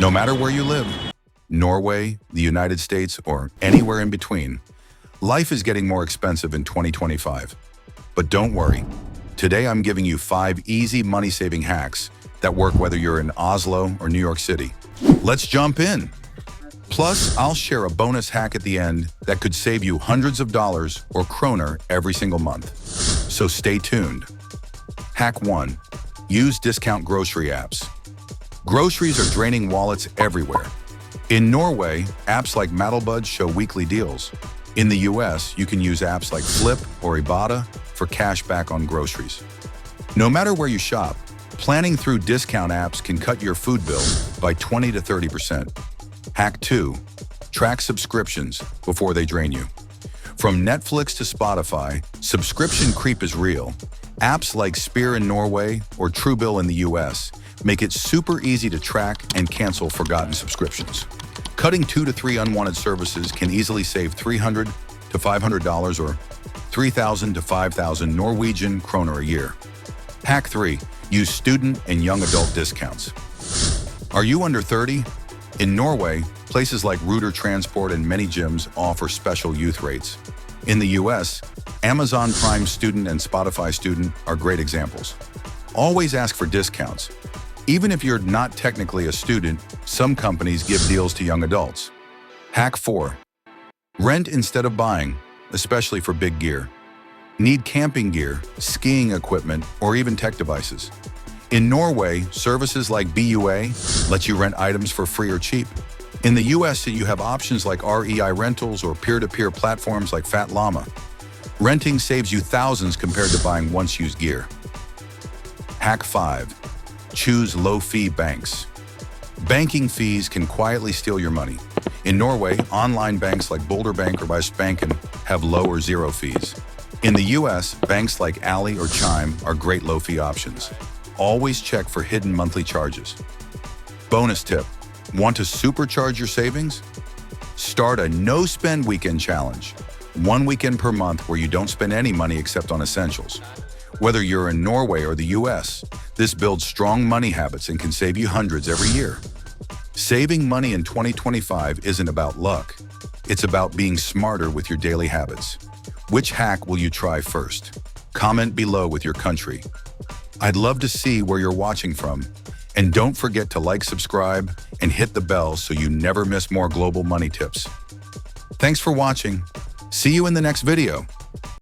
No matter where you live, Norway, the United States, or anywhere in between, life is getting more expensive in 2025. But don't worry. Today I'm giving you 5 easy money-saving hacks that work whether you're in Oslo or New York City. Let's jump in. Plus, I'll share a bonus hack at the end that could save you hundreds of dollars or kroner every single month. So stay tuned. Hack 1. Use discount grocery apps. Groceries are draining wallets everywhere. In Norway, apps like Madelbud show weekly deals. In the US, you can use apps like Flip or Ibotta for cash back on groceries. No matter where you shop, planning through discount apps can cut your food bill by 20 to 30%. Hack 2. Track subscriptions before they drain you. From Netflix to Spotify, subscription creep is real. Apps like Spear in Norway or Truebill in the US make it super easy to track and cancel forgotten subscriptions. Cutting 2 to 3 unwanted services can easily save $300 to $500 or 3,000 to 5,000 Norwegian kroner a year. Hack 3. Use student and young adult discounts. Are you under 30? In Norway, places like Ruter Transport and many gyms offer special youth rates. In the US, Amazon Prime Student and Spotify Student are great examples. Always ask for discounts. Even if you're not technically a student, some companies give deals to young adults. Hack 4. Rent instead of buying, especially for big gear. Need camping gear, skiing equipment, or even tech devices. In Norway, services like BUA let you rent items for free or cheap. In the US, you have options like REI Rentals or peer-to-peer platforms like Fat Llama. Renting saves you thousands compared to buying once-used gear. Hack 5. Choose low-fee banks. Banking fees can quietly steal your money. In Norway, online banks like Boulder Bank or Banken have low or zero fees. In the US, banks like Ally or Chime are great low-fee options. Always check for hidden monthly charges. Bonus tip. Want to supercharge your savings? Start a no-spend weekend challenge. 1 weekend per month where you don't spend any money except on essentials. Whether you're in Norway or the US, this builds strong money habits and can save you hundreds every year. Saving money in 2025 isn't about luck. It's about being smarter with your daily habits. Which hack will you try first? Comment below with your country. I'd love to see where you're watching from. And don't forget to like, subscribe, and hit the bell so you never miss more global money tips. Thanks for watching. See you in the next video.